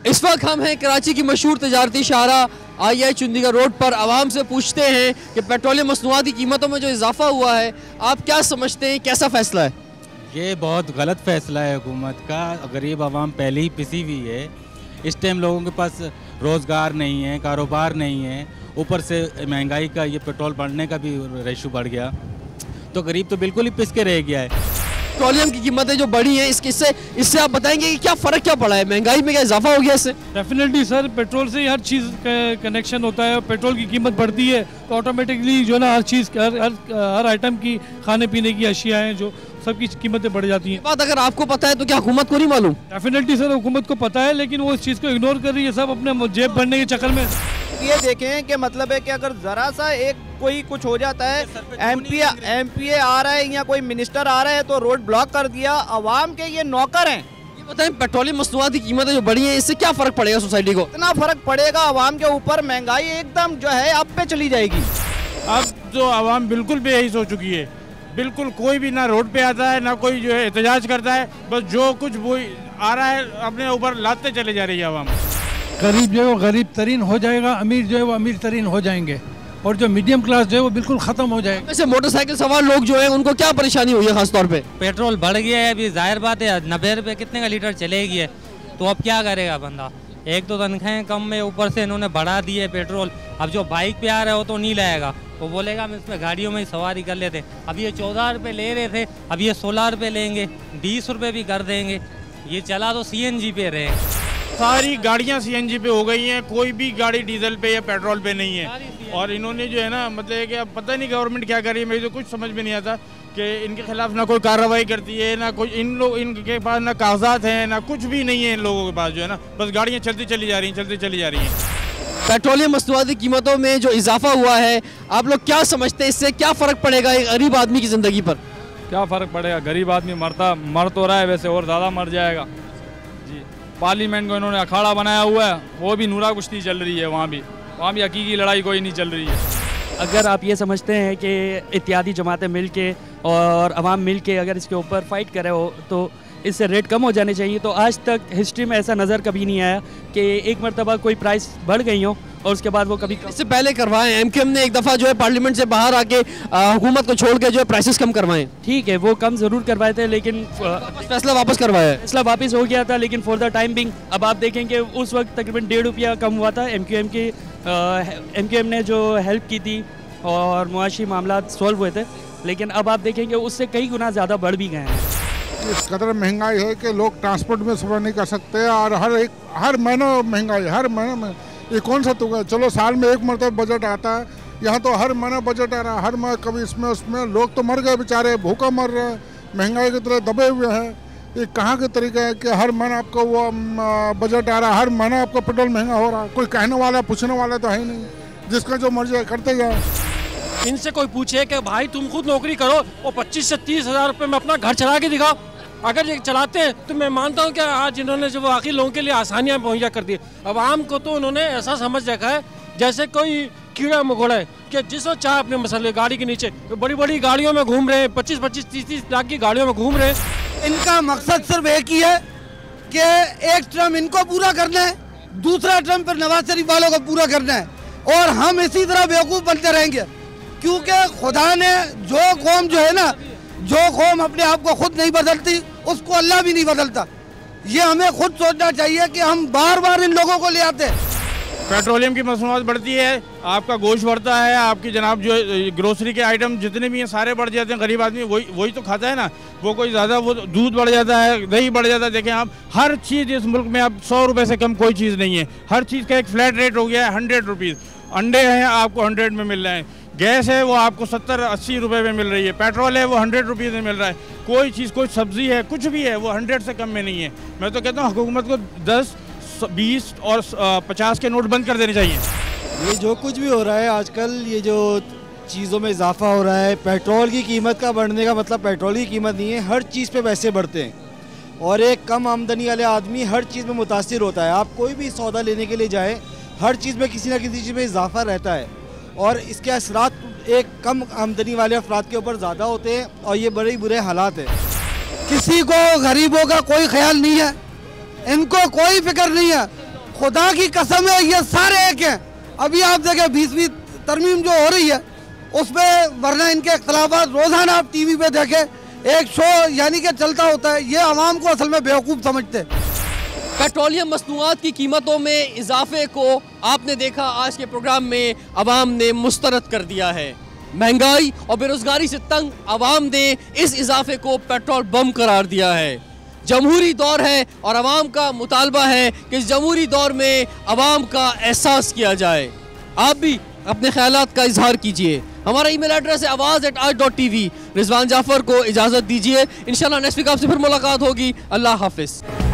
इस वक्त हम हैं कराची की मशहूर तजारती शाहरा आई चंडीगढ़ रोड पर। आवाम से पूछते हैं कि पेट्रोलियम मसनूआत की कीमतों में जो इजाफा हुआ है आप क्या समझते हैं, कैसा फैसला है? ये बहुत गलत फैसला है हुकूमत का। गरीब आवाम पहले ही पिसी हुई है। इस टाइम लोगों के पास रोज़गार नहीं है, कारोबार नहीं है, ऊपर से महंगाई का ये पेट्रोल बढ़ने का भी रेशो बढ़ गया, तो गरीब तो बिल्कुल ही पिस के रह गया है। पेट्रोलियम की कीमतें जो बढ़ी हैं इससे आप बताएंगे कि क्या फ़र्क क्या पड़ा है, महंगाई में क्या इजाफा हो गया इससे? डेफिनेटली सर, पेट्रोल से ही हर चीज़ का कनेक्शन होता है। पेट्रोल की कीमत बढ़ती है तो ऑटोमेटिकली जो ना हर चीज़ हर आइटम की खाने पीने की अशिया हैं जो सबकी कीमतें बढ़ जाती हैं। बात अगर आपको पता है तो क्या हुकूमत को नहीं मालूम? डेफिनेटली सर, हुकूमत को पता है लेकिन वो इस चीज़ को इग्नोर कर रही है सब अपने जेब भरने के चक्कर में। ये देखें कि मतलब है कि अगर ज़रा सा एक कोई कुछ हो जाता है, एमपी आ रहा है या कोई मिनिस्टर आ रहा है तो रोड ब्लॉक कर दिया, अवाम के ये नौकर हैं। ये बताएं पेट्रोलियम मसनूआत की कीमतें जो बढ़ी हैं इससे क्या फ़र्क पड़ेगा सोसाइटी को? इतना फ़र्क पड़ेगा अवाम के ऊपर, महंगाई एकदम जो है अप पे चली जाएगी। अब जो अवाम बिल्कुल बेहिस हो चुकी है, बिल्कुल कोई भी ना रोड पे आता है ना कोई जो है एहतजाज करता है, बस जो कुछ वो आ रहा है अपने ऊपर लादते चले जा रही है अवाम। गरीब जो है वो गरीब तरीन हो जाएगा, अमीर जो है वो अमीर तरीन हो जाएंगे और जो मीडियम क्लास जो है वो बिल्कुल ख़त्म हो जाएगा। वैसे मोटरसाइकिल सवार लोग जो हैं उनको क्या परेशानी हुई है खास तौर पे? पेट्रोल बढ़ गया है, अभी जाहिर बात है 90 रुपये कितने का लीटर चलेगी है, तो अब क्या करेगा बंदा? एक तो तनख्वाहें कम में ऊपर से इन्होंने बढ़ा दी है पेट्रोल। अब जो बाइक पे आ रहे हो तो नहीं लाएगा, वो बोलेगा हम इसमें गाड़ियों में ही सवारी कर लेते। अब ये 14 रुपये ले रहे थे, अब ये 16 रुपये लेंगे, 20 रुपये भी कर देंगे। ये चला तो CNG पे रहे। सारी गाड़ियां CNG पे हो गई हैं, कोई भी गाड़ी डीजल पे या पेट्रोल पे नहीं है। और इन्होंने जो है ना मतलब कि अब पता नहीं गवर्नमेंट क्या कर रही है, मुझे तो कुछ समझ में नहीं आता कि इनके खिलाफ ना कोई कार्रवाई करती है, ना कोई इनके पास ना कागजात हैं, ना कुछ भी नहीं है इन लोगों के पास, जो है ना बस गाड़ियाँ चलती चली जा रही हैं। पेट्रोलियम मसनूआत की कीमतों में जो इजाफा हुआ है आप लोग क्या समझते हैं, इससे क्या फ़र्क पड़ेगा एक गरीब आदमी की ज़िंदगी पर? क्या फ़र्क पड़ेगा? गरीब आदमी मर तो रहा है, वैसे और ज़्यादा मर जाएगा जी। पार्लियामेंट को इन्होंने अखाड़ा बनाया हुआ है, वो भी नूरा कुश्ती चल रही है, वहाँ भी हकीकी लड़ाई कोई नहीं चल रही है। अगर आप ये समझते हैं कि इत्यादि जमातें मिल के और अवाम मिल के अगर इसके ऊपर फाइट करे हो तो इससे रेट कम हो जाने चाहिए, तो आज तक हिस्ट्री में ऐसा नज़र कभी नहीं आया कि एक मरतबा कोई प्राइस बढ़ गई हो और उसके बाद वो कभी इससे पहले करवाएं। MQM ने एक दफ़ा जो है पार्लियामेंट से बाहर आके हुकूमत को छोड़ के जो है प्राइसेस कम करवाएं। ठीक है, वो कम ज़रूर करवाए थे लेकिन फैसला वापस करवाया है। फैसला वापस हो गया था, लेकिन फॉर द टाइम बिंग अब आप देखेंगे उस वक्त तकरीबन 1.5 रुपया कम हुआ था। MQM ने जो हेल्प की थी और मुआशी मामला सॉल्व हुए थे, लेकिन अब आप देखेंगे उससे कई गुना ज़्यादा बढ़ भी गए हैं। इस कदर महंगाई है कि लोग ट्रांसपोर्ट में सफ़र नहीं कर सकते और हर महीने महंगाई, हर महीने में। ये कौन सा तुगा? चलो साल में एक मरतबा बजट आता है, यहाँ तो हर महीना बजट आ रहा है, हर महीने कभी इसमें उसमें। लोग तो मर गए बेचारे, भूखा मर रहे हैं, महंगाई की तरह दबे हुए हैं। ये कहाँ का तरीका है कि हर महीना आपको वो बजट आ रहा है, हर महीना आपका पेट्रोल महंगा हो रहा है? कोई कहने वाला पूछने वाला तो है ही नहीं, जिसका जो मर्जी है करते जाए। इनसे कोई पूछे कि भाई तुम खुद नौकरी करो और 25 से 30 हज़ार रुपये में अपना घर चला के दिखाओ, अगर ये चलाते हैं तो मैं मानता हूँ कि आज इन्होंने जो वाकई लोगों के लिए आसानियाँ मुहैया कर दी। अब आम को तो उन्होंने ऐसा समझ रखा है जैसे कोई कीड़ा मकोड़ा है कि जिसको चाहे अपने मसले गाड़ी के नीचे तो बड़ी बड़ी गाड़ियों में घूम रहे हैं, 25-25, 30-30 लाख की गाड़ियों में घूम रहे हैं। इनका मकसद सिर्फ एक ही है कि एक टर्म इनको पूरा करना है, दूसरा टर्म पर नवाज शरीफ वालों को पूरा करना है, और हम इसी तरह बेवकूफ़ बनते रहेंगे। क्योंकि खुदा ने जो कौम जो है ना, जो कौम अपने आप को खुद नहीं बदलती उसको अल्लाह भी नहीं बदलता। ये हमें खुद सोचना चाहिए कि हम बार बार इन लोगों को ले आते हैं। पेट्रोलियम की मसनूआत बढ़ती है, आपका गोश्त बढ़ता है, आपकी जनाब जो ग्रोसरी के आइटम जितने भी हैं सारे बढ़ जाते हैं। गरीब आदमी वही तो खाता है ना, वो कोई ज़्यादा, वो दूध बढ़ जाता है, दही बढ़ जाता है। देखें आप, हर चीज़ इस मुल्क में अब 100 रुपये से कम कोई चीज़ नहीं है। हर चीज़ का एक फ्लैट रेट हो गया है 100 रुपीज़। अंडे हैं आपको 100 में मिल रहे हैं, गैस है वो आपको 70-80 रुपये में मिल रही है, पेट्रोल है वो 100 रुपीज़ में मिल रहा है। कोई चीज़, कोई सब्ज़ी है, कुछ भी है वो 100 से कम में नहीं है। मैं तो कहता हूँ हुकूमत को 10, 20 और 50 के नोट बंद कर देने चाहिए। ये जो कुछ भी हो रहा है आजकल, ये जो चीज़ों में इजाफा हो रहा है, पेट्रोल की कीमत का बढ़ने का मतलब पेट्रोल की कीमत नहीं है, हर चीज़ पे पैसे बढ़ते हैं और एक कम आमदनी वाले आदमी हर चीज़ में मुतासिर होता है। आप कोई भी सौदा लेने के लिए जाए, हर चीज़ में किसी न किसी चीज़ में इजाफा रहता है और इसके असरात एक कम आमदनी वाले अफराद के ऊपर ज़्यादा होते हैं और ये बड़े बुरे हालात हैं। किसी को गरीबों का कोई ख्याल नहीं है, इनको कोई फिक्र नहीं है। खुदा की कसम है ये सारे एक हैं। अभी आप देखें 20वीं तरमीम जो हो रही है उस पर, वरना इनके इख्तलाफात रोज़ाना आप टीवी पे देखें एक शो यानी कि चलता होता है। ये आवाम को असल में बेवकूफ़ समझते हैं। पेट्रोलियम मसनूआत की कीमतों में इजाफे को आपने देखा आज के प्रोग्राम में आवाम ने मुस्तरद कर दिया है। महंगाई और बेरोजगारी से तंग आवाम ने इस इजाफे को पेट्रोल बम करार दिया है। जमहूरी दौर है और आवाम का मुतालबा है कि इस जमहूरी दौर में आवाम का एहसास किया जाए। आप भी अपने ख्यालात का इजहार कीजिए। हमारा ईमेल एड्रेस है awaz@aaj.tv। रिजवान जाफर को इजाज़त दीजिए। इंशाल्लाह नेक्स्ट वीक आपसे फिर मुलाकात होगी। अल्लाह हाफिज़।